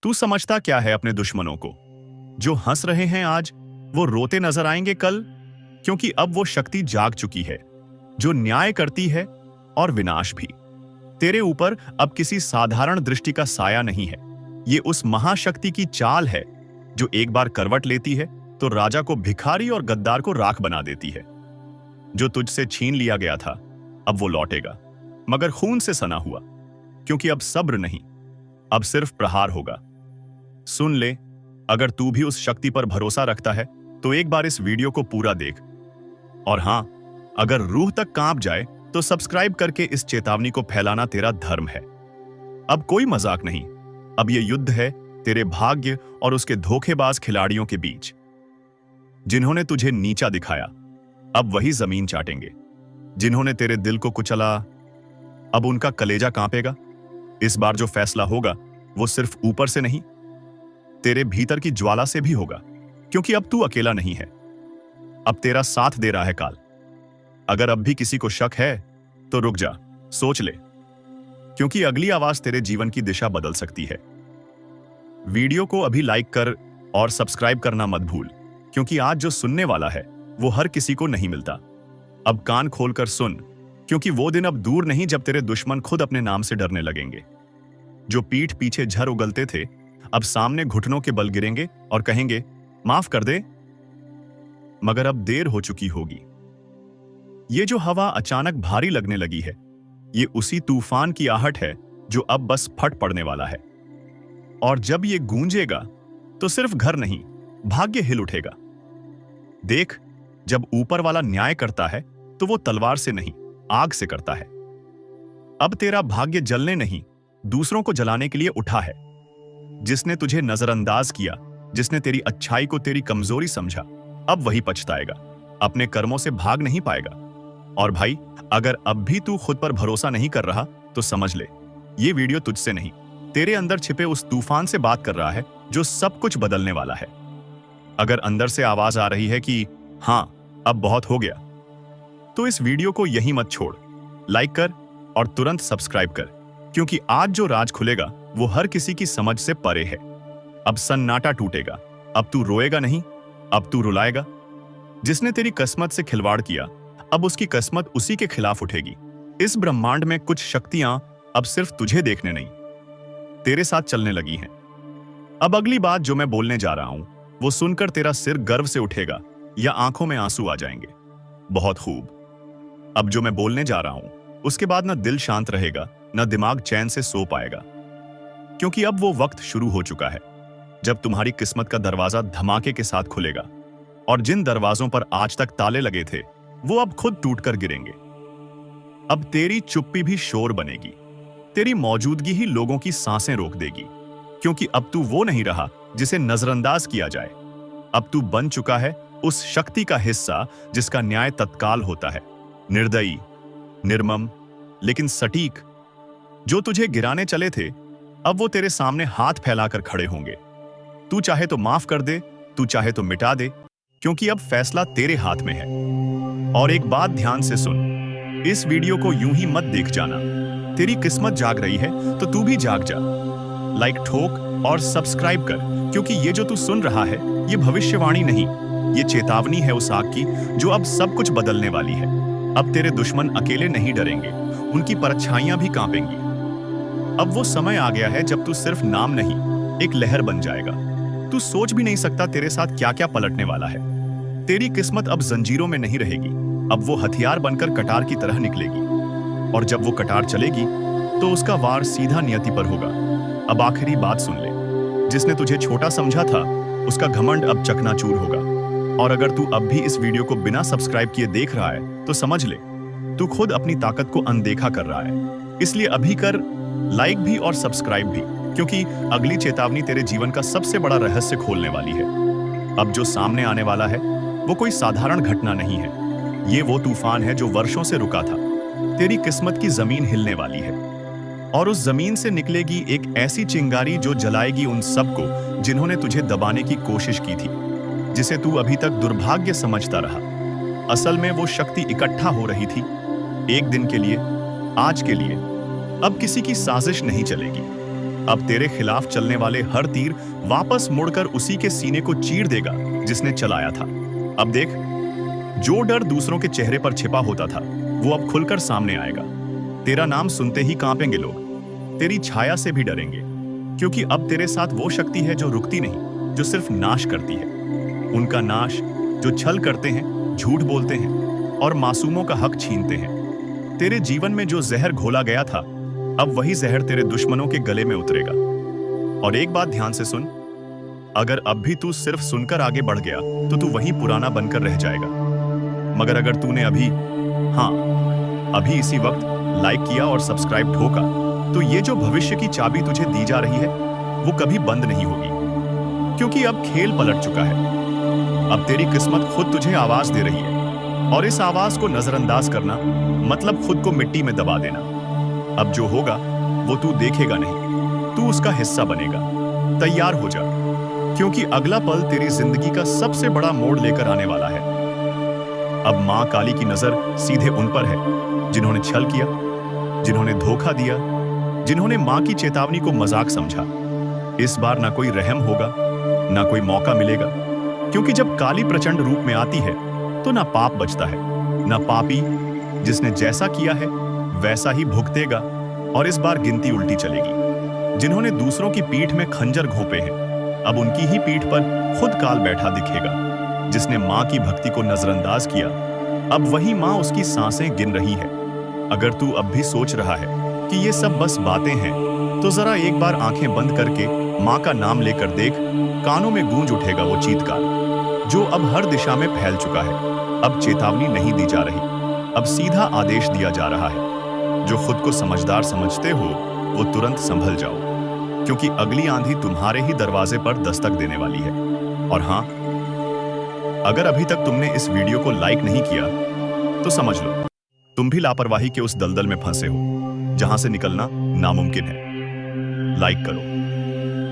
तू समझता क्या है अपने दुश्मनों को? जो हंस रहे हैं आज, वो रोते नजर आएंगे कल, क्योंकि अब वो शक्ति जाग चुकी है जो न्याय करती है और विनाश भी। तेरे ऊपर अब किसी साधारण दृष्टि का साया नहीं है। ये उस महाशक्ति की चाल है जो एक बार करवट लेती है तो राजा को भिखारी और गद्दार को राख बना देती है। जो तुझसे छीन लिया गया था अब वो लौटेगा, मगर खून से सना हुआ, क्योंकि अब सब्र नहीं, अब सिर्फ प्रहार होगा। सुन ले, अगर तू भी उस शक्ति पर भरोसा रखता है तो एक बार इस वीडियो को पूरा देख। और हां, अगर रूह तक कांप जाए तो सब्सक्राइब करके इस चेतावनी को फैलाना तेरा धर्म है। अब कोई मजाक नहीं, अब यह युद्ध है तेरे भाग्य और उसके धोखेबाज खिलाड़ियों के बीच। जिन्होंने तुझे नीचा दिखाया अब वही जमीन चाटेंगे। जिन्होंने तेरे दिल को कुचला अब उनका कलेजा कांपेगा। इस बार जो फैसला होगा वो सिर्फ ऊपर से नहीं, तेरे भीतर की ज्वाला से भी होगा, क्योंकि अब तू अकेला नहीं है। अब तेरा साथ दे रहा है काल। अगर अब भी किसी को शक है तो रुक जा, सोच ले, क्योंकि अगली आवाज तेरे जीवन की दिशा बदल सकती है। वीडियो को अभी लाइक कर और सब्सक्राइब करना मत भूल, क्योंकि आज जो सुनने वाला है वो हर किसी को नहीं मिलता। अब कान खोलकर सुन, क्योंकि वो दिन अब दूर नहीं जब तेरे दुश्मन खुद अपने नाम से डरने लगेंगे। जो पीठ पीछे झर उगलते थे अब सामने घुटनों के बल गिरेंगे और कहेंगे माफ कर दे, मगर अब देर हो चुकी होगी। ये जो हवा अचानक भारी लगने लगी है, ये उसी तूफान की आहट है जो अब बस फट पड़ने वाला है। और जब ये गूंजेगा तो सिर्फ घर नहीं, भाग्य हिल उठेगा। देख, जब ऊपर वाला न्याय करता है तो वो तलवार से नहीं, आग से करता है। अब तेरा भाग्य जलने नहीं, दूसरों को जलाने के लिए उठा है। जिसने तुझे नजरअंदाज किया, जिसने तेरी अच्छाई को तेरी कमजोरी समझा, अब वही पछताएगा, अपने कर्मों से भाग नहीं पाएगा। और भाई, अगर अब भी तू खुद पर भरोसा नहीं कर रहा तो समझ ले, ये वीडियो तुझसे नहीं, तेरे अंदर छिपे उस तूफान से बात कर रहा है जो सब कुछ बदलने वाला है। अगर अंदर से आवाज आ रही है कि हां, अब बहुत हो गया, तो इस वीडियो को यहीं मत छोड़, लाइक कर और तुरंत सब्सक्राइब कर, क्योंकि आज जो राज खुलेगा वो हर किसी की समझ से परे है। अब सन्नाटा टूटेगा, अब तू रोएगा नहीं, अब तू रुलाएगा। जिसने तेरी किस्मत से खिलवाड़ किया अब उसकी किस्मत उसी के खिलाफ उठेगी। इस ब्रह्मांड में कुछ शक्तियां अब सिर्फ तुझे देखने नहीं, तेरे साथ चलने लगी हैं। अब अगली बात जो मैं बोलने जा रहा हूं वो सुनकर तेरा सिर गर्व से उठेगा या आंखों में आंसू आ जाएंगे। बहुत खूब। अब जो मैं बोलने जा रहा हूं उसके बाद ना दिल शांत रहेगा, ना दिमाग चैन से सो पाएगा, क्योंकि अब वो वक्त शुरू हो चुका है जब तुम्हारी किस्मत का दरवाजा धमाके के साथ खुलेगा। और जिन दरवाजों पर आज तक ताले लगे थे वो अब खुद टूटकर गिरेंगे। अब तेरी चुप्पी भी शोर बनेगी, तेरी मौजूदगी ही लोगों की सांसें रोक देगी, क्योंकि अब तू वो नहीं रहा जिसे नजरअंदाज किया जाए। अब तू बन चुका है उस शक्ति का हिस्सा जिसका न्याय तत्काल होता है, निर्दयी, निर्मम, लेकिन सटीक। जो तुझे गिराने चले थे अब वो तेरे सामने हाथ फैलाकर खड़े होंगे। तू चाहे तो माफ कर दे, तू चाहे तो मिटा दे, क्योंकि अब फैसला तेरे हाथ में है। और एक बात ध्यान से सुन, इस वीडियो को यूं ही मत देख जाना। तेरी किस्मत जाग रही है तो तू भी जाग जा। लाइक ठोक और सब्सक्राइब कर, क्योंकि ये जो तू सुन रहा है ये भविष्यवाणी नहीं, ये चेतावनी है उस आग की जो अब सब कुछ बदलने वाली है। अब तेरे दुश्मन अकेले नहीं डरेंगे, उनकी परछाइयां भी कांपेंगी। अब वो समय आ गया है जब तू सिर्फ नाम नहीं, एक लहर बन जाएगा। तू सोच भी नहीं सकता तेरे साथ क्या क्या पलटने वाला है। तेरी किस्मत अब जंजीरों में नहीं रहेगी, अब वो हथियार बनकर कटार की तरह निकलेगी। और जब वो कटार चलेगी तो उसका वार सीधा नियति पर होगा। अब आखिरी बात सुन ले, जिसने तुझे छोटा समझा था उसका घमंड अब चकनाचूर होगा। और अगर तू अब भी इस वीडियो को बिना सब्सक्राइब किए देख रहा है तो समझ ले, तू खुद अपनी ताकत को अनदेखा कर रहा है। इसलिए अभी कर लाइक भी और सब्सक्राइब भी, क्योंकि अगली चेतावनी तेरे जीवन का सबसे बड़ा रहस्य खोलने वाली है। अब जो सामने आने वाला है वो कोई साधारण घटना नहीं है, ये वो तूफान है जो वर्षों से रुका था। तेरी किस्मत की जमीन हिलने वाली है और उस जमीन से निकलेगी एक ऐसी चिंगारी जो जलाएगी उन सबको जिन्होंने तुझे दबाने की कोशिश की थी, जिसे तू अभी तक दुर्भाग्य समझता रहा। असल में वो शक्ति इकट्ठा हो रही थी एक दिन के लिए, आज के लिए। अब किसी की साजिश नहीं चलेगी, अब तेरे खिलाफ चलने वाले हर तीर वापस मुड़कर उसी के सीने को चीर देगा जिसने चलाया था। अब देख, जो डर दूसरों के चेहरे पर छिपा होता था वो अब खुलकर सामने आएगा। तेरा नाम सुनते ही कांपेंगे लोग, तेरी छाया से भी डरेंगे, क्योंकि अब तेरे साथ वो शक्ति है जो रुकती नहीं, जो सिर्फ नाश करती है। उनका नाश जो छल करते हैं, झूठ बोलते हैं और मासूमों का हक छीनते हैं। तेरे जीवन में जो जहर घोला गया था, अब वही जहर तेरे दुश्मनों के गले में उतरेगा। और एक बात ध्यान से सुन, अगर अब भी तू सिर्फ सुनकर आगे बढ़ गया तो तू वही पुराना बनकर रह जाएगा। मगर अगर तूने अभी इसी वक्त लाइक किया और सब्सक्राइब ठोका, तो ये जो भविष्य की चाबी तुझे दी जा रही है वो कभी बंद नहीं होगी, क्योंकि अब खेल पलट चुका है। अब तेरी किस्मत खुद तुझे आवाज दे रही है, और इस आवाज को नजरअंदाज करना मतलब खुद को मिट्टी में दबा देना। अब जो होगा वो तू देखेगा नहीं, तू उसका हिस्सा बनेगा। तैयार हो जा, क्योंकि अगला पल तेरी जिंदगी का सबसे बड़ा मोड़ लेकर आने वाला है। अब मां काली की नजर सीधे उन पर है जिन्होंने छल किया, जिन्होंने धोखा दिया, जिन्होंने मां की चेतावनी को मजाक समझा। इस बार ना कोई रहम होगा, ना कोई मौका मिलेगा, क्योंकि जब काली प्रचंड रूप में आती है तो ना पाप बचता है, ना पापी जिसने जैसा किया है वैसा ही भुगतेगा। और इस बार गिनती उल्टी चलेगी। जिन्होंने दूसरों की पीठ में खंजर घोंपे हैं, अब उनकी ही पीठ पर खुद काल बैठा दिखेगा। जिसने मां की भक्ति को नजरअंदाज किया, अब वही मां उसकी सांसें गिन रही है। अगर तू अब भी सोच रहा है कि ये सब बस बातें हैं, तो जरा एक बार आंखें बंद करके मां का नाम लेकर देख। कानों में गूंज उठेगा वो चीत्कार जो अब हर दिशा में फैल चुका है। अब चेतावनी नहीं दी जा रही, अब सीधा आदेश दिया जा रहा है। जो खुद को समझदार समझते हो वो तुरंत संभल जाओ, क्योंकि अगली आंधी तुम्हारे ही दरवाजे पर दस्तक देने वाली है। और हां, अगर अभी तक तुमने इस वीडियो को लाइक नहीं किया तो समझ लो तुम भी लापरवाही के उस दलदल में फंसे हो जहां से निकलना नामुमकिन है। लाइक करो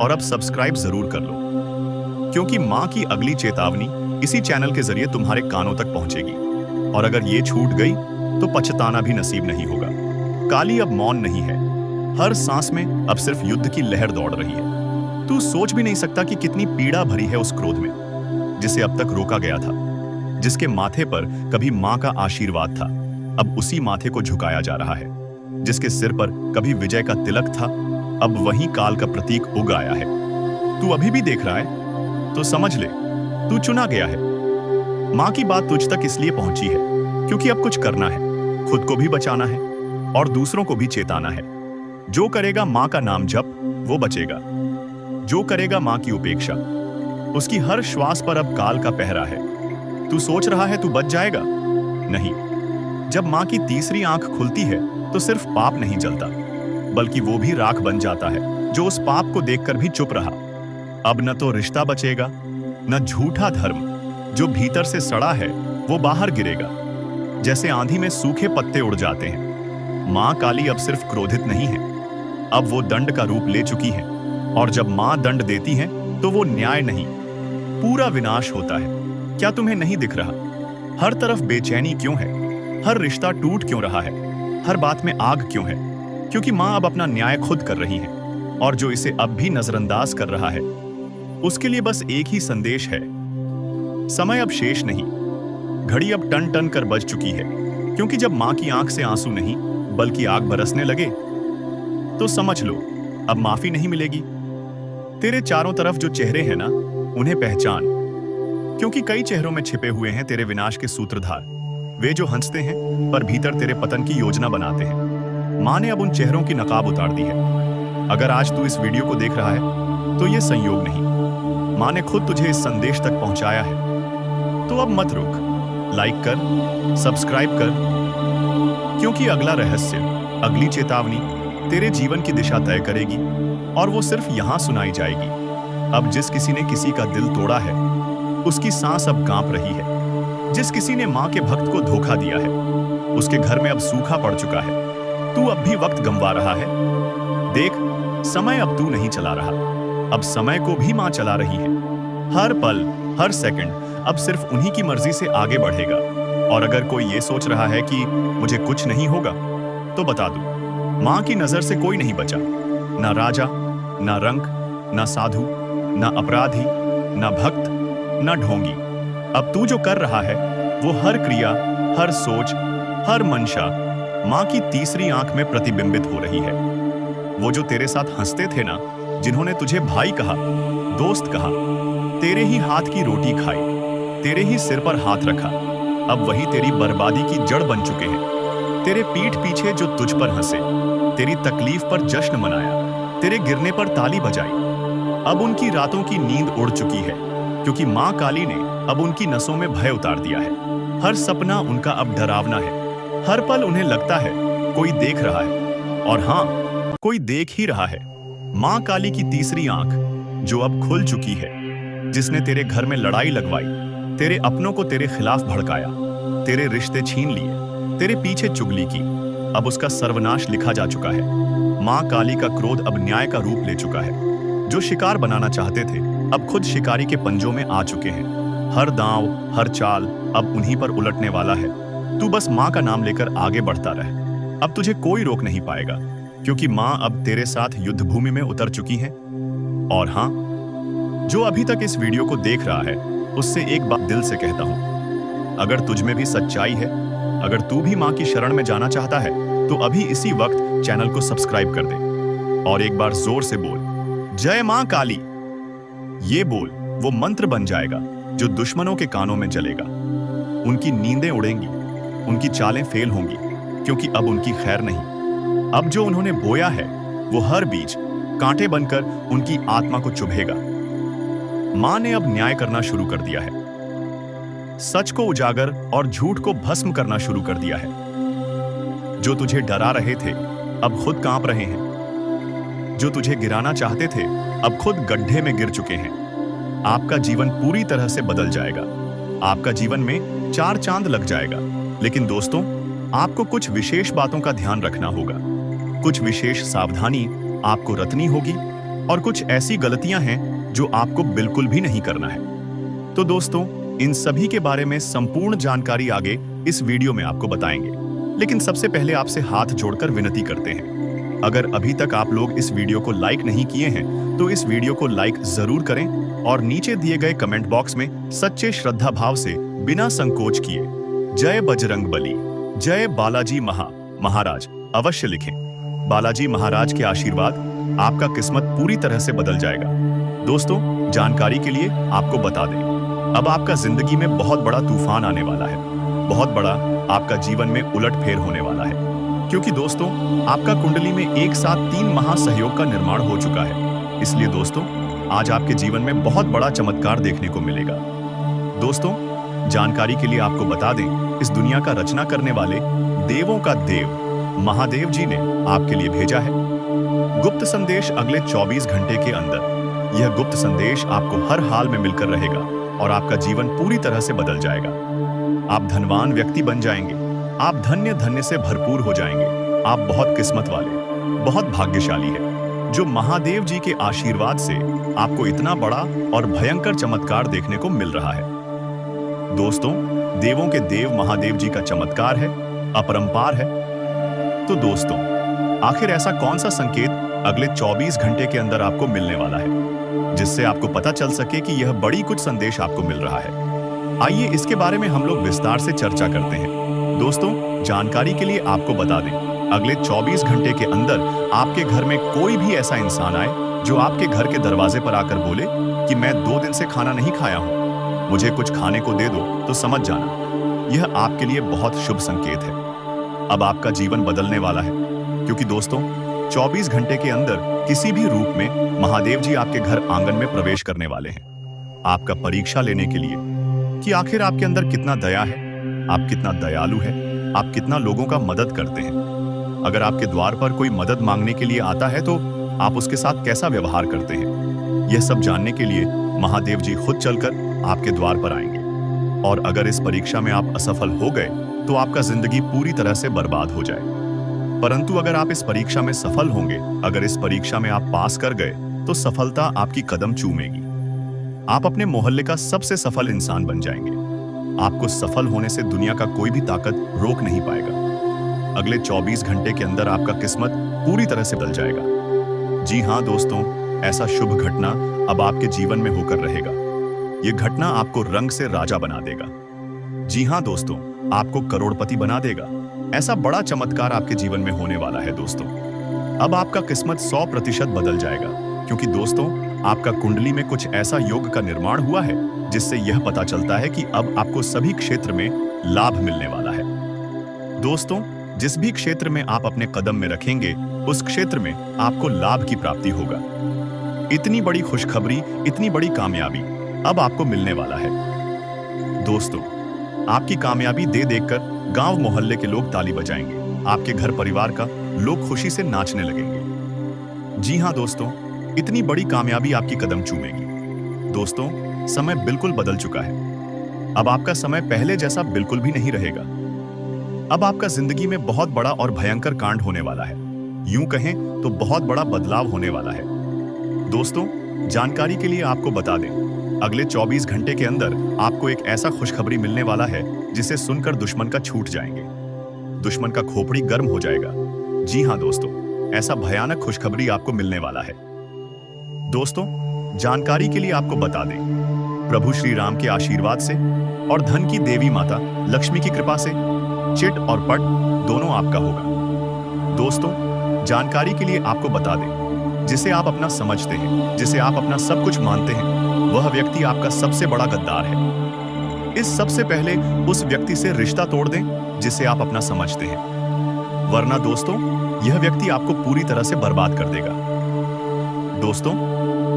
और अब सब्सक्राइब जरूर कर लो, क्योंकि मां की अगली चेतावनी इसी चैनल के जरिए तुम्हारे कानों तक पहुंचेगी। और अगर ये छूट गई तो पछताना भी नसीब नहीं होगा। काली अब मौन नहीं है, हर सांस में अब सिर्फ युद्ध की लहर दौड़ रही है। तू सोच भी नहीं सकता कि कितनी पीड़ा भरी है उस क्रोध में जिसे अब तक रोका गया था। जिसके माथे पर कभी मां का आशीर्वाद था, अब उसी माथे को झुकाया जा रहा है। जिसके सिर पर कभी विजय का तिलक था, अब वही काल का प्रतीक उग आया है। तू अभी भी देख रहा है तो समझ ले, तू चुना गया है। मां की बात तुझ तक इसलिए पहुंची है क्योंकि अब कुछ करना है, खुद को भी बचाना है और दूसरों को भी चेताना है। जो करेगा मां का नाम जप वो बचेगा, जो करेगा मां की उपेक्षा उसकी हर श्वास पर अब काल का पहरा है। तू सोच रहा है तू बच जाएगा? नहीं। जब मां की तीसरी आंख खुलती है तो सिर्फ पाप नहीं जलता, बल्कि वो भी राख बन जाता है जो उस पाप को देखकर भी चुप रहा। अब न तो रिश्ता बचेगा, न झूठा धर्म जो भीतर से सड़ा है वो बाहर गिरेगा। जैसे आंधी में सूखे पत्ते उड़ जाते हैं, मां काली अब सिर्फ क्रोधित नहीं है, अब वो दंड का रूप ले चुकी है। और जब मां दंड देती है तो वो न्याय नहीं, पूरा विनाश होता है। क्या तुम्हें नहीं दिख रहा? हर तरफ बेचैनी क्यों है? हर रिश्ता टूट क्यों रहा है? हर बात में आग क्यों है? क्योंकि मां अब अपना न्याय खुद कर रही है, और जो इसे अब भी नजरअंदाज कर रहा है उसके लिए बस एक ही संदेश है, समय अब शेष नहीं, घड़ी अब टन टन कर बज चुकी है। क्योंकि जब मां की आंख से आंसू नहीं बल्कि आग बरसने लगे तो समझ लो अब माफी नहीं मिलेगी। तेरे चारों तरफ जो चेहरे हैं ना, उन्हें पहचान, क्योंकि कई चेहरों में छिपे हुए हैं तेरे विनाश के सूत्रधार। वे जो हंसते हैं पर भीतर तेरे पतन की योजना बनाते हैं। मां ने अब उन चेहरों की नकाब उतार दी है। अगर आज तू इस वीडियो को देख रहा है तो यह संयोग नहीं, मां ने खुद तुझे इस संदेश तक पहुंचाया है। तो अब मत रुक, लाइक कर, सब्सक्राइब कर, क्योंकि अगला रहस्य, अगली चेतावनी तेरे जीवन की दिशा तय करेगी, और वो सिर्फ यहां सुनाई जाएगी। अब जिस किसी ने किसी का दिल तोड़ा है उसकी सांस अब कांप रही है। जिस किसी ने मां के भक्त को धोखा दिया है उसके घर में अब सूखा पड़ चुका है। तू अब भी वक्त गंवा रहा है। देख, समय अब तू नहीं चला रहा, अब समय को भी मां चला रही है। हर पल, हर सेकंड अब सिर्फ उन्हीं की मर्जी से आगे बढ़ेगा। और अगर कोई ये सोच रहा है कि मुझे कुछ नहीं होगा, तो बता दूं, मां की नजर से कोई नहीं बचा, ना राजा, ना रंक, ना साधु, ना अपराधी, ना भक्त, ना ढोंगी। अब तू जो कर रहा है वो हर क्रिया, हर सोच, हर मंशा माँ की तीसरी आंख में प्रतिबिंबित हो रही है। वो जो तेरे साथ हंसते थे ना, जिन्होंने तुझे भाई कहा, दोस्त कहा, तेरे ही हाथ की रोटी खाई, तेरे ही सिर पर हाथ रखा, अब वही तेरी बर्बादी की जड़ बन चुके हैं। तेरे पीठ पीछे जो तुझ पर हंसे, तेरी तकलीफ पर जश्न मनाया, तेरे गिरने पर ताली बजाई, अब उनकी रातों की नींद उड़ चुकी है, क्योंकि मां काली ने अब उनकी नसों में भय उतार दिया है। हर सपना उनका अब डरावना है। हर पल उन्हें लगता है कोई देख रहा है, और हां, कोई देख ही रहा है। मां काली की तीसरी आंख जो अब खुल चुकी है, जिसने तेरे घर में लड़ाई लगवाई, तेरे अपनों को तेरे खिलाफ भड़काया, तेरे रिश्ते छीन लिए, तेरे पीछे चुगली की, अब उसका सर्वनाश लिखा जा चुका है। मां काली का क्रोध अब न्याय का रूप ले चुका है। जो शिकार बनाना चाहते थे अब खुद शिकारी के पंजों में आ चुके हैं। हर दांव, हर चाल अब उन्हीं पर उलटने वाला है। तू बस मां का नाम लेकर आगे बढ़ता रह। अब तुझे कोई रोक नहीं पाएगा, क्योंकि मां अब तेरे साथ युद्ध भूमि में उतर चुकी है। और हां, जो अभी तक इस वीडियो को देख रहा है उससे एक बात दिल से कहता हूं, अगर तुझ में भी सच्चाई है, अगर तू भी मां की शरण में जाना चाहता है, तो अभी इसी वक्त चैनल को सब्सक्राइब कर दे और एक बार जोर से बोल, जय मां काली। ये बोल वो मंत्र बन जाएगा जो दुश्मनों के कानों में जलेगा। उनकी नींदें उड़ेंगी, उनकी चालें फेल होंगी, क्योंकि अब उनकी खैर नहीं। अब जो उन्होंने बोया है वो हर बीज कांटे बनकर उनकी आत्मा को चुभेगा। मां ने अब न्याय करना शुरू कर दिया है। सच को उजागर और झूठ को भस्म करना शुरू कर दिया है। जो तुझे डरा रहे थे अब खुद कांप रहे हैं। जो तुझे गिराना चाहते थे अब खुद गड्ढे में गिर चुके हैं। आपका जीवन पूरी तरह से बदल जाएगा। आपका जीवन में 4 चांद लग जाएगा। लेकिन दोस्तों, आपको कुछ विशेष बातों का ध्यान रखना होगा। कुछ विशेष सावधानी आपको रखनी होगी, और कुछ ऐसी गलतियां हैं जो आपको बिल्कुल भी नहीं करना है। तो दोस्तों, इन सभी के बारे में संपूर्ण जानकारी आगे इस वीडियो में आपको बताएंगे। लेकिन सबसे पहले आपसे हाथ जोड़कर विनती करते हैं, अगर अभी तक आप लोग इस वीडियो को लाइक नहीं किए हैं तो इस वीडियो को लाइक जरूर करें और नीचे दिए गए कमेंट बॉक्स में सच्चे श्रद्धा भाव से बिना संकोच किए जय बजरंगबली, जय बालाजी महाराज अवश्य लिखें। बालाजी महाराज के आशीर्वाद आपका किस्मत पूरी तरह से बदल जाएगा। दोस्तों, जानकारी के लिए आपको बता दें, अब आपका जिंदगी में बहुत बड़ा तूफान आने वाला है। बहुत बड़ा आपका जीवन में उलटफेर होने वाला है, क्योंकि दोस्तों, आपका कुंडली में एक साथ 3 महासहयोग का निर्माण हो चुका है। इसलिए दोस्तों, आज आपके जीवन में बहुत बड़ा चमत्कार देखने को मिलेगा। दोस्तों, जानकारी के लिए आपको बता दें, इस दुनिया का रचना करने वाले देवों का देव महादेव जी ने आपके लिए भेजा है गुप्त संदेश। अगले 24 घंटे के अंदर यह गुप्त संदेश आपको हर हाल में मिलकर रहेगा और आपका जीवन पूरी तरह से बदल जाएगा। आप धनवान व्यक्ति बन जाएंगे। आप धन्य से भरपूर हो जाएंगे। आप बहुत किस्मत वाले, बहुत भाग्यशाली है, जो महादेव जी के आशीर्वाद से आपको इतना बड़ा और भयंकर चमत्कार देखने को मिल रहा है। दोस्तों, देवों के देव महादेव जी का चमत्कार है, अपरंपार है। तो दोस्तों, आखिर ऐसा कौन सा संकेत अगले 24 घंटे के अंदर आपको मिलने वाला है, जिससे आपको पता चल सके कि यह बड़ी कुछ संदेश आपको मिल रहा है? आइए इसके बारे में हम लोग विस्तार से चर्चा करते हैं। दोस्तों, जानकारी के लिए आपको बता दें, अगले 24 घंटे के अंदर आपके घर में कोई भी ऐसा इंसान आए जो आपके घर के दरवाजे पर आकर बोले कि मैं 2 दिन से खाना नहीं खाया हूं, मुझे कुछ खाने को दे दो, तो समझ जाना यह आपके लिए बहुत शुभ संकेत है। अब आपका जीवन बदलने वाला है, क्योंकि दोस्तों, 24 घंटे के अंदर किसी भी रूप में महादेव जी आपके घर आंगन में प्रवेश करने वाले हैं, आपका परीक्षा लेने के लिए कि आखिर आपके अंदर कितना दया है, आप कितना दयालु है, आप कितना लोगों का मदद करते हैं। अगर आपके द्वार पर कोई मदद मांगने के लिए आता है तो आप उसके साथ कैसा व्यवहार करते हैं, यह सब जानने के लिए महादेव जी खुद चलकर आपके द्वार पर आएंगे। और अगर इस परीक्षा में आप असफल हो गए तो आपका जिंदगी पूरी तरह से बर्बाद हो जाए। परंतु अगर आप इस परीक्षा में सफल होंगे, अगर इस परीक्षा में आप पास कर गए, तो सफलता आपकी कदम चूमेगी। आप अपने मोहल्ले का सबसे सफल इंसान बन जाएंगे। आपको सफल होने से दुनिया का कोई भी ताकत रोक नहीं पाएगा। अगले 24 घंटे के अंदर आपका किस्मत पूरी तरह से बदल जाएगा। जी हाँ दोस्तों, ऐसा शुभ घटना अब आपके जीवन में होकर रहेगा। यह घटना आपको रंग से राजा बना देगा। जी हाँ दोस्तों, आपको करोड़पति बना देगा। ऐसा बड़ा चमत्कार आपके जीवन में होने वाला है दोस्तों। अब आपका किस्मत 100% बदल जाएगा, क्योंकि दोस्तों आपका कुंडली में कुछ ऐसा योग का निर्माण हुआ है जिससे यह पता चलता है कि अब आपको सभी क्षेत्र में लाभ मिलने वाला है। दोस्तों, जिस भी क्षेत्र में आप अपने कदम में रखेंगे, उस क्षेत्र में आपको लाभ की प्राप्ति होगा। इतनी बड़ी खुशखबरी, इतनी बड़ी कामयाबी अब आपको मिलने वाला है। दोस्तों, आपकी कामयाबी दे देखकर गांव मोहल्ले के लोग ताली बजाएंगे। आपके घर परिवार का लोग खुशी से नाचने लगेंगे। जी हां दोस्तों, इतनी बड़ी कामयाबी आपकी कदम चूमेगी। दोस्तों, समय बिल्कुल बदल चुका है। अब आपका समय पहले जैसा बिल्कुल भी नहीं रहेगा। अब आपका जिंदगी में बहुत बड़ा और भयंकर कांड होने वाला है। यूं कहें तो बहुत बड़ा बदलाव होने वाला है। दोस्तों, जानकारी के लिए आपको बता दें, अगले 24 घंटे के अंदर आपको एक ऐसा खुशखबरी मिलने वाला है जिसे सुनकर दुश्मन का छूट जाएंगे। दुश्मन का खोपड़ी गर्म हो जाएगा। जी हां दोस्तों, ऐसा भयानक खुशखबरी आपको मिलने वाला है। दोस्तों, जानकारी के लिए आपको बता दें, प्रभु श्री राम के आशीर्वाद से और धन की देवी माता लक्ष्मी की कृपा से चिट और पट दोनों आपका होगा। दोस्तों, जानकारी के लिए आपको बता दें, जिसे आप अपना समझते हैं, जिसे आप अपना सब कुछ मानते हैं, वह व्यक्ति आपका सबसे बड़ा गद्दार है। इस सबसे पहले उस व्यक्ति से रिश्ता तोड़ दें जिसे आप अपना समझते हैं, वरना दोस्तों यह व्यक्ति आपको पूरी तरह से बर्बाद कर देगा। दोस्तों,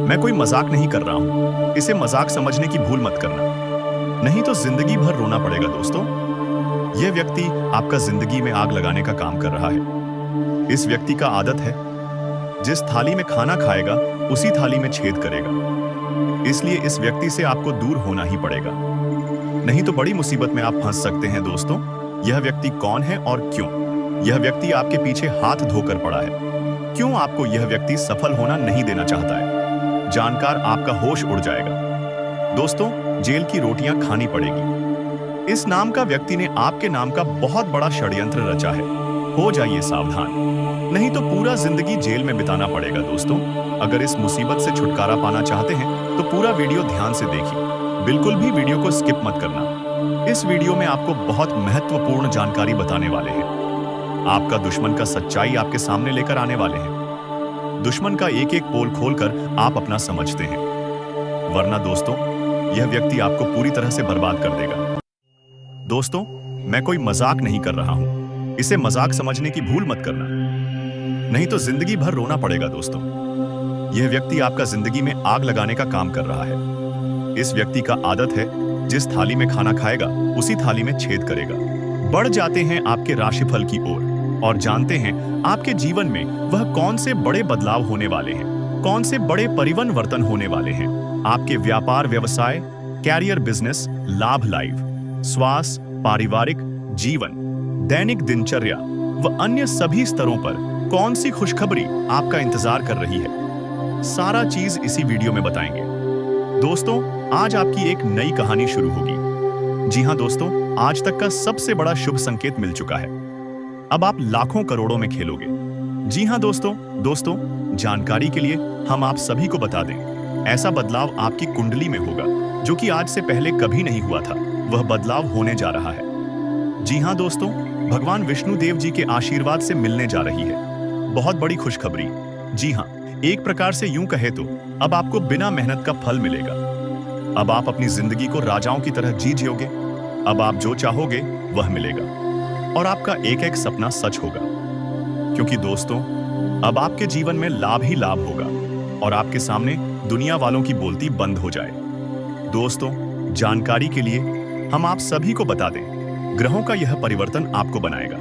मैं कोई मजाक नहीं कर रहा हूं, इसे मजाक समझने की भूल मत करना, नहीं तो जिंदगी भर रोना पड़ेगा। दोस्तों, यह व्यक्ति आपका जिंदगी में आग लगाने का काम कर रहा है। इस व्यक्ति का आदत है, जिस थाली में खाना खाएगा उसी थाली में छेद करेगा। इसलिए इस व्यक्ति से आपको दूर होना ही पड़ेगा, नहीं तो बड़ी मुसीबत में आप फंस सकते हैं। दोस्तों, यह व्यक्ति कौन है और क्यों? यह व्यक्ति आपके पीछे हाथ धोकर पड़ा है। क्यों आपको यह व्यक्ति सफल होना नहीं देना चाहता है? जानकर आपका होश उड़ जाएगा। दोस्तों, जेल की रोटियां खानी पड़ेगी। इस नाम का व्यक्ति ने आपके नाम का बहुत बड़ा षड्यंत्र रचा है। हो जाइए सावधान, नहीं तो पूरा जिंदगी जेल में बिताना पड़ेगा। दोस्तों, अगर इस मुसीबत से छुटकारा पाना चाहते हैं तो पूरा वीडियो ध्यान से देखिए, बिल्कुल भी वीडियो को स्किप मत करना। इस वीडियो में आपको बहुत महत्वपूर्ण जानकारी बताने वाले हैं। आपका दुश्मन का सच्चाई आपके सामने लेकर आने वाले हैं। दुश्मन का एक एक पोल खोलकर आप अपना समझते हैं, वरना दोस्तों यह व्यक्ति आपको पूरी तरह से बर्बाद कर देगा। दोस्तों, मैं कोई मजाक नहीं कर रहा हूं, इसे मजाक समझने की भूल मत करना, नहीं तो जिंदगी भर रोना पड़ेगा। दोस्तों, यह व्यक्ति आपका जिंदगी में आग लगाने का काम कर रहा है। इस व्यक्ति का आदत है, जिस थाली में खाना खाएगा उसी थाली में छेद करेगा। बढ़ जाते हैं आपके राशिफल की ओर और जानते हैं आपके जीवन में वह कौन से बड़े बदलाव होने वाले हैं, कौन से बड़े परिवर्तन होने वाले हैं। आपके व्यापार व्यवसाय, कैरियर, बिजनेस, लाभ, लाइफ, स्वास्थ्य, पारिवारिक जीवन, दैनिक दिनचर्या व अन्य सभी स्तरों पर कौन सी खुशखबरी आपका इंतजार कर रही है, सारा चीज इसी वीडियो में बताएंगे। दोस्तों, आज आपकी एक नई कहानी शुरू होगी। जी हां दोस्तों, आज तक का सबसे बड़ा शुभ संकेत मिल चुका है। अब आप लाखों करोड़ों में खेलोगे। जी हां दोस्तों, जानकारी के लिए हम आप सभी को बता दें, ऐसा बदलाव आपकी कुंडली में होगा जो कि आज से पहले कभी नहीं हुआ था। वह बदलाव होने जा रहा है। जी हां दोस्तों, भगवान विष्णु देव जी के आशीर्वाद से मिलने जा रही है बहुत बड़ी खुशखबरी। जी हां, एक प्रकार से यूं कहे तो अब आपको बिना मेहनत का फल मिलेगा। अब आप अपनी जिंदगी को राजाओं की तरह जी जियोगे। अब आप जो चाहोगे वह मिलेगा और आपका एक एक सपना सच होगा, क्योंकि दोस्तों अब आपके जीवन में लाभ ही लाभ होगा और आपके सामने दुनिया वालों की बोलती बंद हो जाए। दोस्तों, जानकारी के लिए हम आप सभी को बता दें, ग्रहों का यह परिवर्तन आपको बनाएगा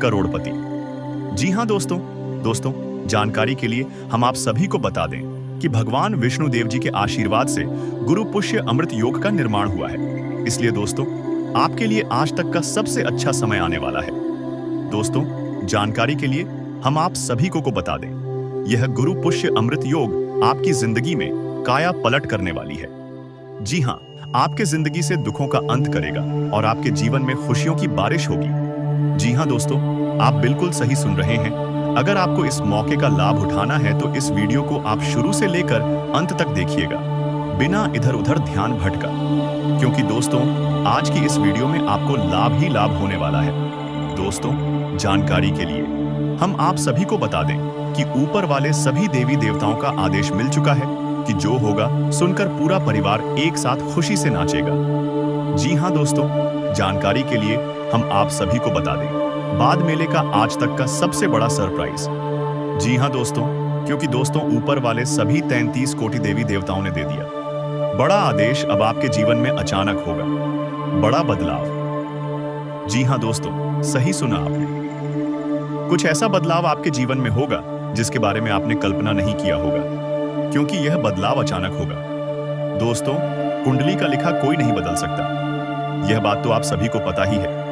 करोड़पति। जी हां दोस्तों, जानकारी के लिए हम आप सभी को बता दें कि भगवान विष्णु देव जी के आशीर्वाद से गुरु पुष्य अमृत योग का निर्माण हुआ है। इसलिए दोस्तों, आपके लिए आज तक का सबसे अच्छा समय आने वाला है। दोस्तों, जानकारी के लिए हम आप सभी को बता दें, यह गुरु पुष्य अमृत योग आपकी जिंदगी में काया पलट करने वाली है। जी हां, आपके जिंदगी से दुखों का अंत करेगा और आपके जीवन में खुशियों की बारिश होगी। जी हां दोस्तों, आप बिल्कुल सही सुन रहे हैं। अगर आपको इस मौके का लाभ उठाना है तो इस वीडियो को आप शुरू से लेकर अंत तक देखिएगा, बिना इधर उधर ध्यान भटका, क्योंकि दोस्तों आज की इस वीडियो में आपको लाभ ही लाभ होने वाला है। दोस्तों, जानकारी के लिए हम आप सभी को बता दें कि ऊपर वाले सभी देवी देवताओं का आदेश मिल चुका है कि जो होगा सुनकर पूरा परिवार एक साथ खुशी से नाचेगा। जी हाँ दोस्तों, जानकारी के लिए हम आप सभी को बता दें बाद मेले का आज तक का सबसे बड़ा सरप्राइज। जी हाँ दोस्तों, क्योंकि दोस्तों ऊपर वाले सभी 33 कोटि देवी देवताओं ने दे दिया बड़ा आदेश। अब आपके जीवन में अचानक होगा बड़ा बदलाव। जी हाँ दोस्तों, सही सुना आपने। कुछ ऐसा बदलाव आपके जीवन में होगा जिसके बारे में आपने कल्पना नहीं किया होगा, क्योंकि यह बदलाव अचानक होगा। दोस्तों, कुंडली का लिखा कोई नहीं बदल सकता, यह बात तो आप सभी को पता ही है।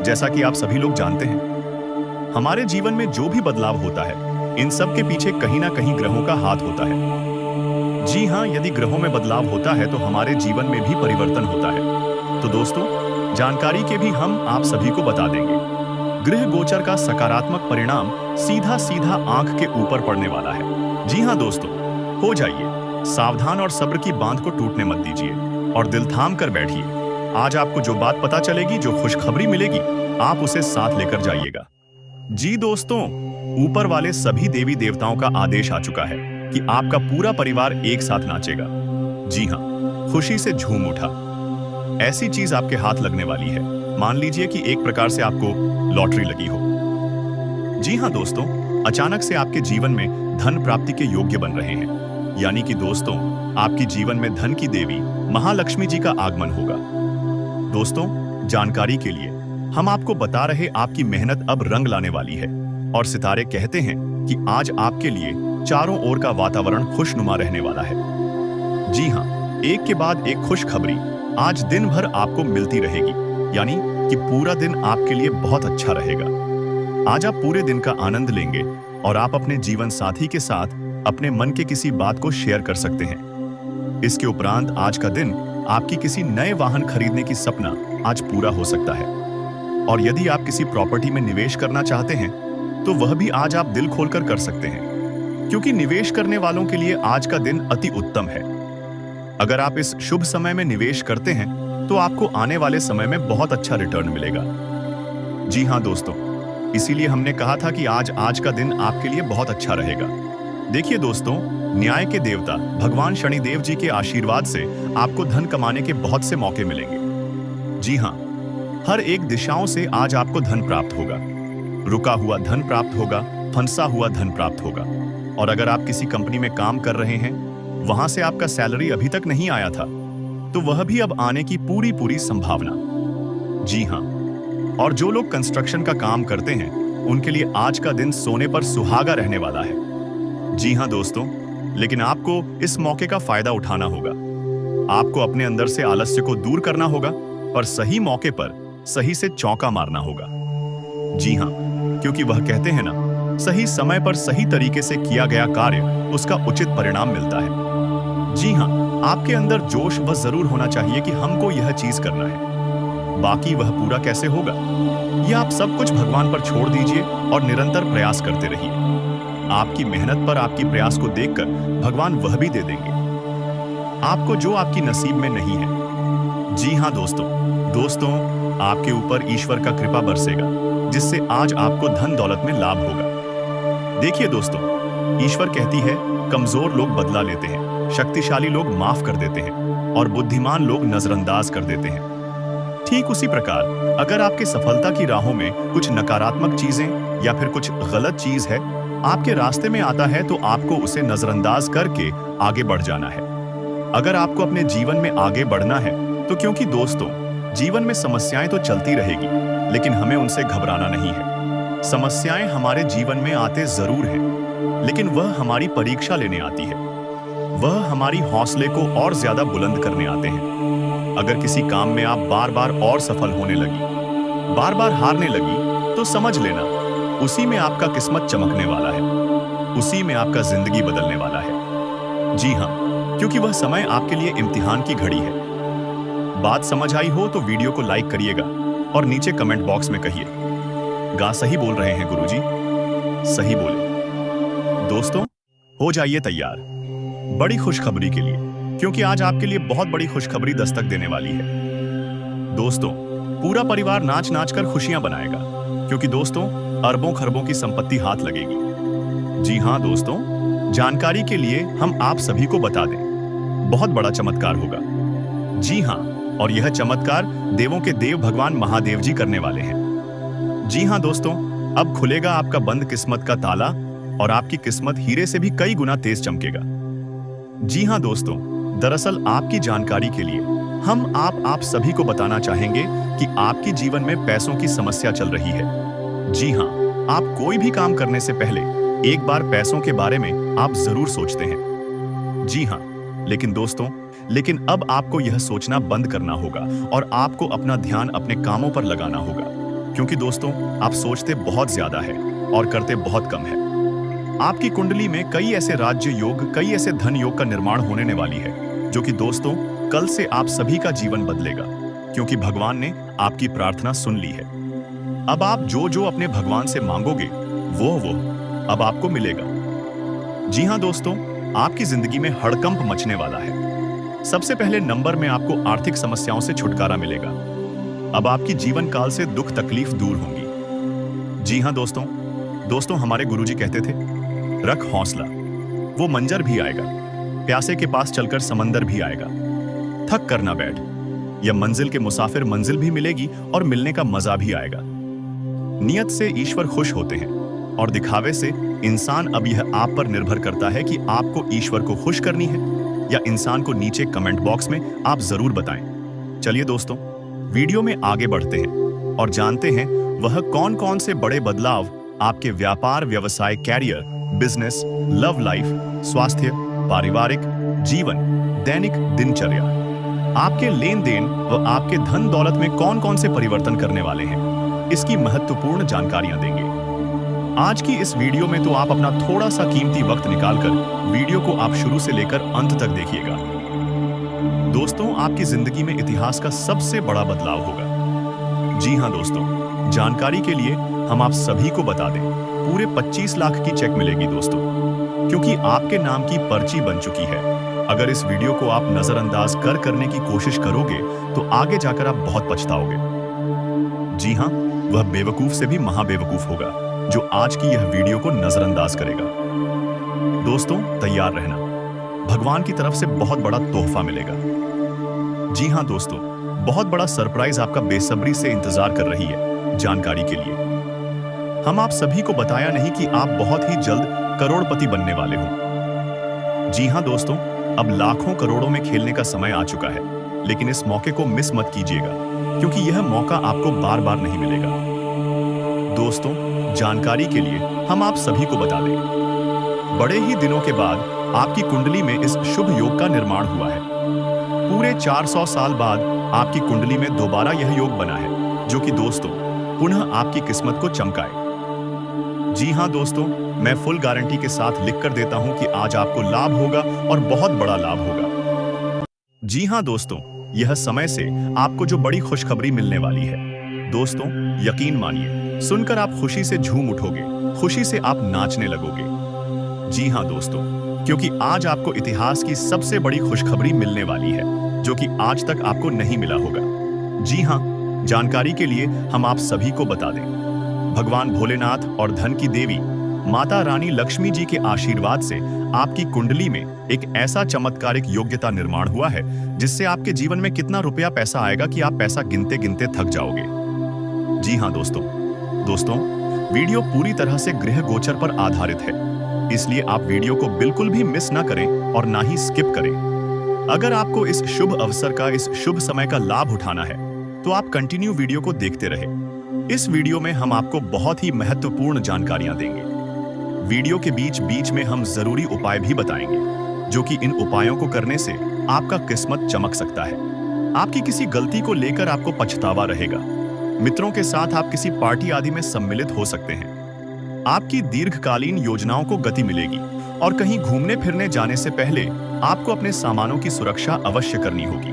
जैसा कि आप सभी लोग जानते हैं, हमारे जीवन में जो भी बदलाव होता है इन सब के पीछे कहीं ना कहीं ग्रहों का हाथ होता है। जी हाँ, यदि ग्रहों में बदलाव होता है तो हमारे जीवन में भी परिवर्तन होता है। तो दोस्तों, जानकारी के भी हम आप सभी को बता देंगे। ग्रह गोचर का सकारात्मक परिणाम सीधा सीधा आंख के ऊपर पड़ने वाला है। जी हाँ दोस्तों, हो जाइए सावधान और सब्र की बांध को टूटने मत दीजिए और दिल थाम कर बैठिए। आज आपको जो बात पता चलेगी, जो खुशखबरी मिलेगी, आप उसे साथ लेकर जाइएगा। जी दोस्तों, ऊपर वाले सभी देवी देवताओं का आदेश आ चुका है कि आपका पूरा परिवार एक साथ नाचेगा। जी हाँ, खुशी से झूम उठा। ऐसी चीज आपके हाथ लगने वाली है, मान लीजिए कि एक प्रकार से आपको लॉटरी लगी हो। जी हाँ दोस्तों, अचानक से आपके जीवन में धन प्राप्ति के योग्य बन रहे हैं, यानी कि दोस्तों आपकी जीवन में धन की देवी महालक्ष्मी जी का आगमन होगा। दोस्तों, जानकारी के लिए हम आपको बता रहे आपकी मेहनत अब रंग लाने वाली है और सितारे कहते हैं कि आज आपके लिए चारों ओर का वातावरण खुशनुमा रहने वाला है। जी हाँ, एक के बाद एक खुशखबरी आज दिन भर आपको मिलती रहेगी, यानी कि पूरा दिन आपके लिए बहुत अच्छा रहेगा। आज आप पूरे दिन का आनंद लेंगे और आप अपने जीवन साथी के साथ अपने मन के किसी बात को शेयर कर सकते हैं। इसके उपरांत आज का दिन आपकी किसी नए वाहन खरीदने की सपना आज पूरा हो सकता है। और यदि आप किसी प्रॉपर्टी में निवेश करना चाहते हैं तो वह भी आज आप दिल खोलकर कर सकते हैं, क्योंकि निवेश करने वालों के लिए आज का दिन अति उत्तम है। अगर आप इस शुभ समय में निवेश करते हैं तो आपको आने वाले समय में बहुत अच्छा रिटर्न मिलेगा। जी हाँ दोस्तों, इसीलिए हमने कहा था कि आज का दिन आपके लिए बहुत अच्छा रहेगा। देखिए दोस्तों, न्याय के देवता भगवान शनिदेव जी के आशीर्वाद से आपको धन कमाने के बहुत से मौके मिलेंगे। जी हाँ, हर एक दिशाओं से आज आपको धन प्राप्त होगा। रुका हुआ धन प्राप्त होगा, फंसा हुआ धन प्राप्त होगा। और अगर आप किसी कंपनी में काम कर रहे हैं, वहां से आपका सैलरी अभी तक नहीं आया था, तो वह भी अब आने की पूरी संभावना। जी हाँ, और जो लोग कंस्ट्रक्शन का काम करते हैं उनके लिए आज का दिन सोने पर सुहागा रहने वाला है। जी हाँ दोस्तों, लेकिन आपको इस मौके का फायदा उठाना होगा। आपको अपने अंदर से आलस्य को दूर करना होगा और सही मौके पर सही से चौका मारना होगा। जी हाँ, क्योंकि वह कहते हैं ना, सही समय पर सही तरीके से किया गया कार्य उसका उचित परिणाम मिलता है। जी हाँ, आपके अंदर जोश वह जरूर होना चाहिए कि हमको यह चीज करना है। बाकी वह पूरा कैसे होगा, यह आप सब कुछ भगवान पर छोड़ दीजिए और निरंतर प्रयास करते रहिए। आपकी मेहनत पर आपकी प्रयास को देखकर भगवान वह भी दे देंगे आपको जो आपकी नसीब में नहीं है। जी हाँ दोस्तों, आपके ऊपर ईश्वर का कृपा बरसेगा, जिससे आज आपको धन दौलत में लाभ होगा। देखिए दोस्तों, ईश्वर कहती है, कमजोर लोग बदला लेते हैं, शक्तिशाली लोग माफ कर देते हैं और बुद्धिमान लोग नजरअंदाज कर देते हैं। ठीक उसी प्रकार अगर आपके सफलता की राहों में कुछ नकारात्मक चीजें या फिर कुछ गलत चीज है आपके रास्ते में आता है, तो आपको उसे नजरअंदाज करके आगे बढ़ जाना है। अगर आपको अपने जीवन में आगे बढ़ना है तो, क्योंकि दोस्तों जीवन में समस्याएं तो चलती रहेगी, लेकिन हमें उनसे घबराना नहीं है। समस्याएं हमारे जीवन में आते जरूर हैं, लेकिन वह हमारी परीक्षा लेने आती है। वह हमारी हौसले को और ज्यादा बुलंद करने आते हैं। अगर किसी काम में आप बार बार और सफल होने लगी, बार बार हारने लगी, तो समझ लेना उसी में आपका किस्मत चमकने वाला है, उसी में आपका जिंदगी बदलने वाला है। जी हाँ, क्योंकि वह समय आपके लिए इम्तिहान की घड़ी है। बात समझ आई हो तो वीडियो को लाइक करिएगा और नीचे कमेंट बॉक्स में कहिए, गा सही बोल रहे हैं गुरुजी। सही बोले। दोस्तों, हो जाइए तैयार बड़ी खुशखबरी के लिए, क्योंकि आज आपके लिए बहुत बड़ी खुशखबरी दस्तक देने वाली है। दोस्तों, पूरा परिवार नाच नाच कर खुशियां बनाएगा, क्योंकि दोस्तों अरबों खरबों की संपत्ति हाथ लगेगी। जी हां दोस्तों, जानकारी के लिए हम आप सभी को बता दें, बहुत बड़ा चमत्कार होगा। जी हां, और यह चमत्कार देवों के देव भगवान महादेव जी करने वाले हैं। जी हां दोस्तों, अब खुलेगा आपका बंद किस्मत का ताला और आपकी किस्मत हीरे से भी कई गुना तेज चमकेगा। जी हां दोस्तों, दरअसल आपकी जानकारी के लिए हम आप सभी को बताना चाहेंगे कि आपके जीवन में पैसों की समस्या चल रही है। जी हां, आप कोई भी काम करने से पहले एक बार पैसों के बारे में आप जरूर सोचते हैं। जी हां, लेकिन अब आपको यह सोचना बंद करना होगा और आपको अपना ध्यान अपने कामों पर लगाना होगा, क्योंकि दोस्तों आप सोचते बहुत ज्यादा है और करते बहुत कम है। आपकी कुंडली में कई ऐसे राज्य योग, कई ऐसे धन योग का निर्माण होने वाली है, जो कि दोस्तों कल से आप सभी का जीवन बदलेगा, क्योंकि भगवान ने आपकी प्रार्थना सुन ली है। अब आप जो जो अपने भगवान से मांगोगे वो अब आपको मिलेगा। जी हां दोस्तों, आपकी जिंदगी में हड़कंप मचने वाला है। सबसे पहले नंबर में आपको आर्थिक समस्याओं से छुटकारा मिलेगा। अब आपकी जीवन काल से दुख तकलीफ दूर होंगी। जी हां दोस्तों हमारे गुरुजी कहते थे, रख हौसला, वो मंजर भी आएगा, प्यासे के पास चलकर समंदर भी आएगा। थक कर ना बैठ, यह मंजिल के मुसाफिर मंजिल भी मिलेगी और मिलने का मजा भी आएगा। नियत से ईश्वर खुश होते हैं और दिखावे से इंसान। अब यह आप पर निर्भर करता है कि आपको ईश्वर को खुश करनी है या इंसान को। नीचे कमेंट बॉक्स में आप जरूर बताएं। चलिए दोस्तों, वीडियो में आगे बढ़ते हैं और जानते हैं वह कौन कौन से बड़े बदलाव आपके व्यापार, व्यवसाय, कैरियर, बिजनेस, लव लाइफ, स्वास्थ्य, पारिवारिक जीवन, दैनिक दिनचर्या, आपके लेन देन व आपके धन दौलत में कौन कौन से परिवर्तन करने वाले हैं, इसकी महत्वपूर्ण जानकारियां देंगे। आज की इस वीडियो में तो आप अपना थोड़ा सा कीमती वक्त निकालकर वीडियो को आप शुरू से लेकर अंत तक देखिएगा। दोस्तों, आपकी जिंदगी में इतिहास का सबसे बड़ा बदलाव होगा। जी हां दोस्तों, जानकारी के लिए हम आप सभी को बता दें, पूरे 25 लाख की चेक मिलेगी दोस्तों, क्योंकि आपके नाम की पर्ची बन चुकी है। अगर इस वीडियो को आप नजरअंदाज करने की कोशिश करोगे तो आगे जाकर आप बहुत पछताओगे। जी हां, वह बेवकूफ से भी महाबेवकूफ होगा जो आज की यह वीडियो को नजरअंदाज करेगा। दोस्तों तैयार रहना, भगवान की तरफ से बहुत बड़ा तोहफा मिलेगा। जी हां दोस्तों, बहुत बड़ा सरप्राइज आपका बेसब्री से इंतजार कर रही है। जानकारी के लिए हम आप सभी को बताया नहीं कि आप बहुत ही जल्द करोड़पति बनने वाले हो। जी हां दोस्तों, अब लाखों करोड़ों में खेलने का समय आ चुका है, लेकिन इस मौके को मिस मत कीजिएगा, क्योंकि यह मौका आपको बार बार नहीं मिलेगा। दोस्तों, जानकारी के लिए हम आप सभी को बता दें, बड़े ही दिनों के बाद आपकी कुंडली में इस शुभ योग का निर्माण हुआ है। पूरे 400 साल बाद आपकी कुंडली में दोबारा यह योग बना है, जो कि दोस्तों पुनः आपकी किस्मत को चमकाए। जी हां दोस्तों, मैं फुल गारंटी के साथ लिख कर देता हूं कि आज आपको लाभ होगा और बहुत बड़ा लाभ होगा। जी हां दोस्तों, यह समय से आपको जो बड़ी खुशखबरी मिलने वाली है, दोस्तों यकीन मानिए, सुनकर आप खुशी से झूम उठोगे, खुशी से आप नाचने लगोगे। जी हां दोस्तों, क्योंकि आज आपको इतिहास की सबसे बड़ी खुशखबरी मिलने वाली है, जो कि आज तक आपको नहीं मिला होगा। जी हां, जानकारी के लिए हम आप सभी को बता दें, भगवान भोलेनाथ और धन की देवी माता रानी लक्ष्मी जी के आशीर्वाद से आपकी कुंडली में एक ऐसा चमत्कारिक योग्यता निर्माण हुआ है, जिससे आपके जीवन में कितना रुपया पैसा आएगा कि आप पैसा गिनते गिनते थक जाओगे। जी हां दोस्तों, वीडियो पूरी तरह से गृह गोचर पर आधारित है, इसलिए आप वीडियो को बिल्कुल भी मिस ना करें और ना ही स्किप करें। अगर आपको इस शुभ अवसर का, इस शुभ समय का लाभ उठाना है, तो आप कंटिन्यू वीडियो को देखते रहें। इस वीडियो में हम आपको बहुत ही महत्वपूर्ण जानकारियां देंगे। वीडियो के बीच बीच में हम जरूरी उपाय भी बताएंगे, जो कि इन उपायों को करने से आपका किस्मत चमक सकता है। आपकी किसी गलती को लेकर आपको पछतावा रहेगा। मित्रों के साथ आप किसी पार्टी आदि में सम्मिलित हो सकते हैं। आपकी दीर्घकालीन योजनाओं को गति मिलेगी और कहीं घूमने फिरने जाने से पहले आपको अपने सामानों की सुरक्षा अवश्य करनी होगी।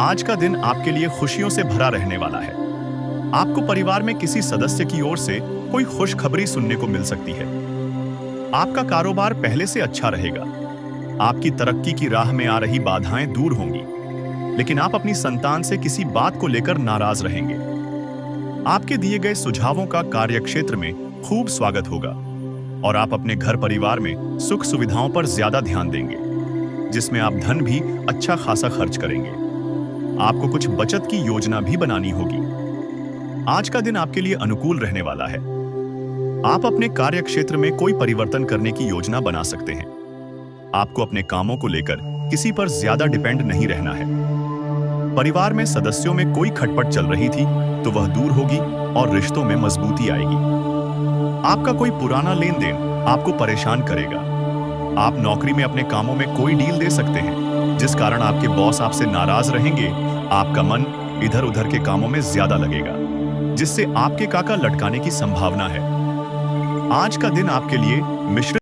आज का दिन आपके लिए खुशियों से भरा रहने वाला है। आपको परिवार में किसी सदस्य की ओर से कोई खुशखबरी सुनने को मिल सकती है। आपका कारोबार पहले से अच्छा रहेगा। आपकी तरक्की की राह में आ रही बाधाएं दूर होंगी, लेकिन आप अपनी संतान से किसी बात को लेकर नाराज रहेंगे। आपके दिए गए सुझावों का कार्यक्षेत्र में खूब स्वागत होगा और आप अपने घर परिवार में सुख सुविधाओं पर ज्यादा ध्यान देंगे, जिसमें आप धन भी अच्छा खासा खर्च करेंगे। आपको कुछ बचत की योजना भी बनानी होगी। आज का दिन आपके लिए अनुकूल रहने वाला है। आप अपने कार्यक्षेत्र में कोई परिवर्तन करने की योजना बना सकते हैं। आपको अपने कामों को लेकर किसी पर ज्यादा डिपेंड नहीं रहना है। परिवार में सदस्यों में कोई खटपट चल रही थी तो वह दूर होगी और रिश्तों में मजबूती आएगी। आपका कोई पुराना लेन देन आपको परेशान करेगा। आप नौकरी में अपने कामों में कोई डील दे सकते हैं, जिस कारण आपके बॉस आपसे नाराज रहेंगे। आपका मन इधर उधर के कामों में ज्यादा लगेगा, जिससे आपके काका लटकाने की संभावना है। आज का दिन आपके लिए मिश्रित